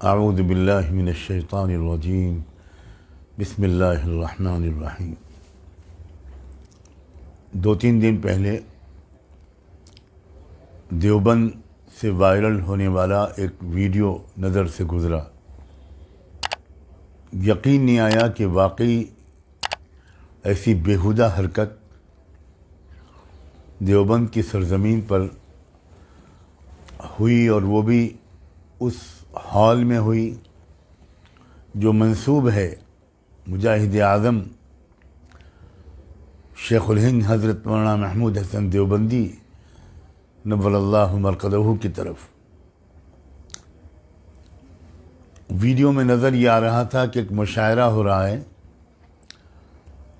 اعوذ باللہ من الشیطان الرجیم بسم اللہ الرحمن الرحیم۔ 2-3 دن پہلے دیوبند سے وائرل ہونے والا ایک ویڈیو نظر سے گزرا۔ یقین نہیں آیا کہ واقعی ایسی بیہودہ حرکت دیوبند کی سرزمین پر ہوئی، اور وہ بھی اس ہال میں ہوئی جو منسوب ہے مجاہد اعظم شیخ الہند حضرت مولانا محمود حسن دیوبندی نور اللہ مرقدہ کی طرف۔ ویڈیو میں نظر یہ آ رہا تھا کہ ایک مشاعرہ ہو رہا ہے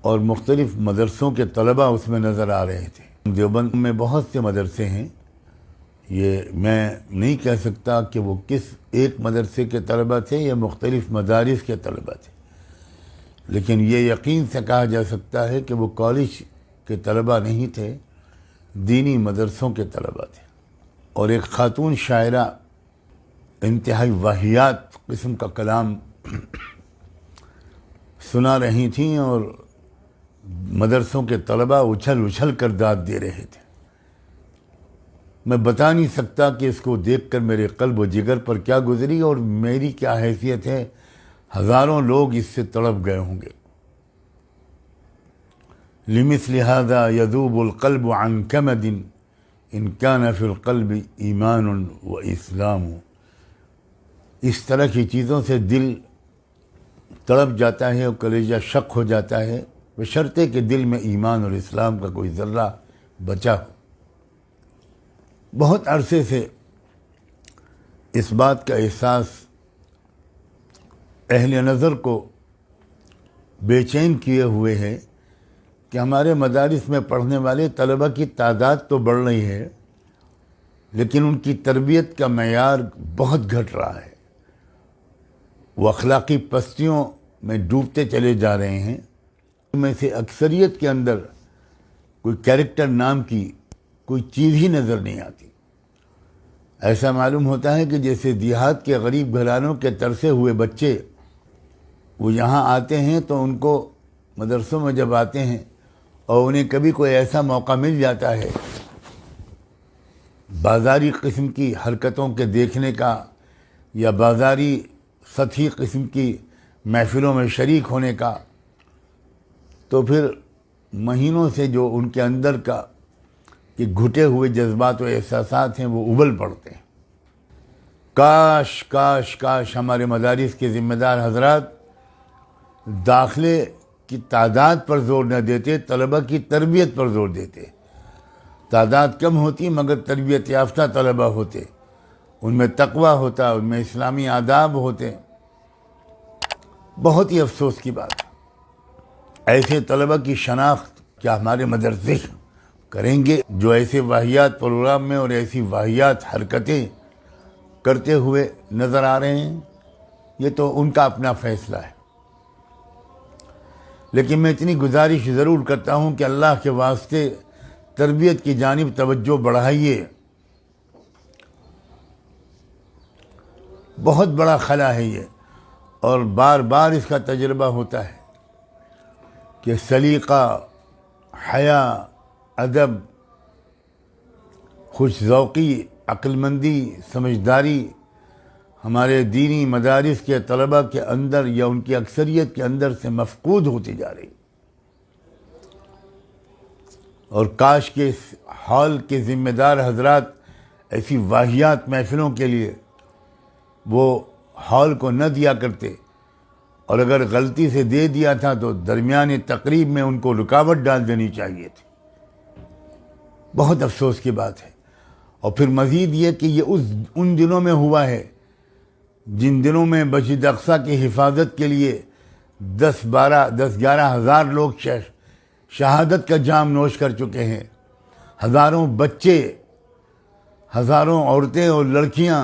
اور مختلف مدرسوں کے طلباء اس میں نظر آ رہے تھے۔ دیوبند میں بہت سے مدرسے ہیں، یہ میں نہیں کہہ سکتا کہ وہ کس ایک مدرسے کے طلباء تھے یا مختلف مدارس کے طلباء تھے، لیکن یہ یقین سے کہا جا سکتا ہے کہ وہ کالج کے طلباء نہیں تھے، دینی مدرسوں کے طلباء تھے۔ اور ایک خاتون شاعرہ انتہائی واہیات قسم کا کلام سنا رہی تھیں اور مدرسوں کے طلباء اچھل اچھل کر داد دے رہے تھے۔ میں بتا نہیں سکتا کہ اس کو دیکھ کر میرے قلب و جگر پر کیا گزری اور میری کیا حیثیت ہے۔ ہزاروں لوگ اس سے تڑپ گئے ہوں گے۔ لمثل هذا يذوب القلب عن كمد ان كان في القلب ایمان و اسلام۔ اس طرح کی چیزوں سے دل تڑپ جاتا ہے اور کلیجہ شق ہو جاتا ہے، بشرطے کہ دل میں ایمان اور اسلام کا کوئی ذرہ بچا ہو۔ بہت عرصے سے اس بات کا احساس اہل نظر کو بے چین کیے ہوئے ہے کہ ہمارے مدارس میں پڑھنے والے طلباء کی تعداد تو بڑھ رہی ہے، لیکن ان کی تربیت کا معیار بہت گھٹ رہا ہے۔ وہ اخلاقی پستیوں میں ڈوبتے چلے جا رہے ہیں۔ ان میں سے اکثریت کے اندر کوئی کیریکٹر نام کی کوئی چیز ہی نظر نہیں آتی۔ ایسا معلوم ہوتا ہے کہ جیسے دیہات کے غریب گھرانوں کے ترسے ہوئے بچے وہ یہاں آتے ہیں تو ان کو مدرسوں میں جب آتے ہیں اور انہیں کبھی کوئی ایسا موقع مل جاتا ہے بازاری قسم کی حرکتوں کے دیکھنے کا یا بازاری سطحی قسم کی محفلوں میں شریک ہونے کا، تو پھر مہینوں سے جو ان کے اندر کا کہ گھٹے ہوئے جذبات و احساسات ہیں وہ ابل پڑتے ہیں۔ کاش کاش کاش ہمارے مدارس کے ذمہ دار حضرات داخلے کی تعداد پر زور نہ دیتے، طلباء کی تربیت پر زور دیتے۔ تعداد کم ہوتی مگر تربیت یافتہ طلباء ہوتے، ان میں تقوی ہوتا، ان میں اسلامی آداب ہوتے۔ بہت ہی افسوس کی بات ہے۔ ایسے طلباء کی شناخت کیا ہمارے مدرسے کریں گے جو ایسے واہیات پروگرام میں اور ایسی واہیات حرکتیں کرتے ہوئے نظر آ رہے ہیں؟ یہ تو ان کا اپنا فیصلہ ہے، لیکن میں اتنی گزارش ضرور کرتا ہوں کہ اللہ کے واسطے تربیت کی جانب توجہ بڑھائیے۔ بہت بڑا خلا ہے یہ، اور بار بار اس کا تجربہ ہوتا ہے کہ سلیقہ، حیا، ادب، خوش ذوقی، عقل مندی، سمجھداری ہمارے دینی مدارس کے طلباء کے اندر یا ان کی اکثریت کے اندر سے مفقود ہوتی جا رہی۔ اور کاش کے اس ہال کے ذمہ دار حضرات ایسی واہیات محفلوں کے لیے وہ ہال کو نہ دیا کرتے، اور اگر غلطی سے دے دیا تھا تو درمیان تقریب میں ان کو رکاوٹ ڈال دینی چاہیے تھی۔ بہت افسوس کی بات ہے۔ اور پھر مزید یہ کہ یہ ان دنوں میں ہوا ہے جن دنوں میں مسجد اقصیٰ کی حفاظت کے لیے 10-11 ہزار لوگ شہادت کا جام نوش کر چکے ہیں۔ ہزاروں بچے، ہزاروں عورتیں اور لڑکیاں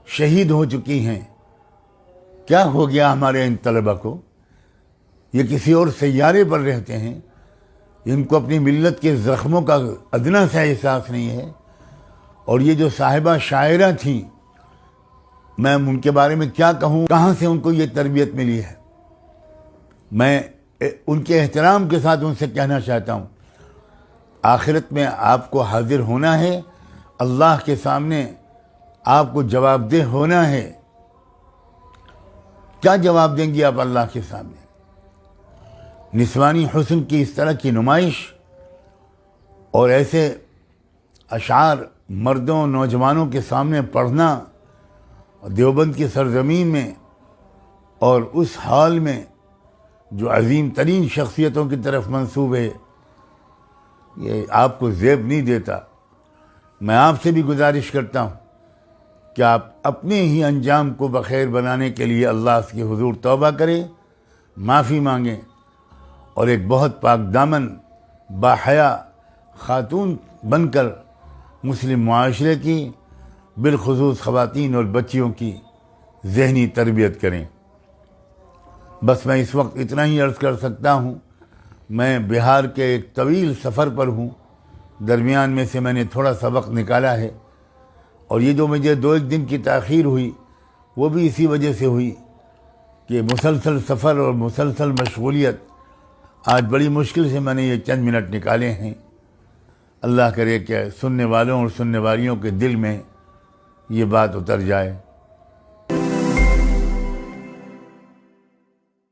شہید ہو چکی ہیں۔ کیا ہو گیا ہمارے ان طلباء کو؟ یہ کسی اور سیارے پر رہتے ہیں، ان کو اپنی ملت کے زخموں کا ادنا سا احساس نہیں ہے۔ اور یہ جو صاحبہ شاعرہ تھیں میں ان کے بارے میں کیا کہوں، کہاں سے ان کو یہ تربیت ملی ہے۔ میں ان کے احترام کے ساتھ ان سے کہنا چاہتا ہوں، آخرت میں آپ کو حاضر ہونا ہے، اللہ کے سامنے آپ کو جواب دہ ہونا ہے۔ کیا جواب دیں گی آپ اللہ کے سامنے؟ نسوانی حسن کی اس طرح کی نمائش اور ایسے اشعار مردوں نوجوانوں کے سامنے پڑھنا دیوبند کی سرزمین میں، اور اس حال میں جو عظیم ترین شخصیتوں کی طرف منسوب ہے، یہ آپ کو زیب نہیں دیتا۔ میں آپ سے بھی گزارش کرتا ہوں کہ آپ اپنے ہی انجام کو بخیر بنانے کے لیے اللہ کے حضور توبہ کریں، معافی مانگیں، اور ایک بہت پاک دامن باحیا خاتون بن کر مسلم معاشرے کی، بالخصوص خواتین اور بچیوں کی ذہنی تربیت کریں۔ بس میں اس وقت اتنا ہی عرض کر سکتا ہوں۔ میں بہار کے ایک طویل سفر پر ہوں، درمیان میں سے میں نے تھوڑا سا وقت نکالا ہے، اور یہ جو مجھے 2-1 دن کی تاخیر ہوئی وہ بھی اسی وجہ سے ہوئی کہ مسلسل سفر اور مسلسل مشغولیت، آج بڑی مشکل سے میں نے یہ چند منٹ نکالے ہیں۔ اللہ کرے کہ سننے والوں اور سننے والیوں کے دل میں یہ بات اتر جائے۔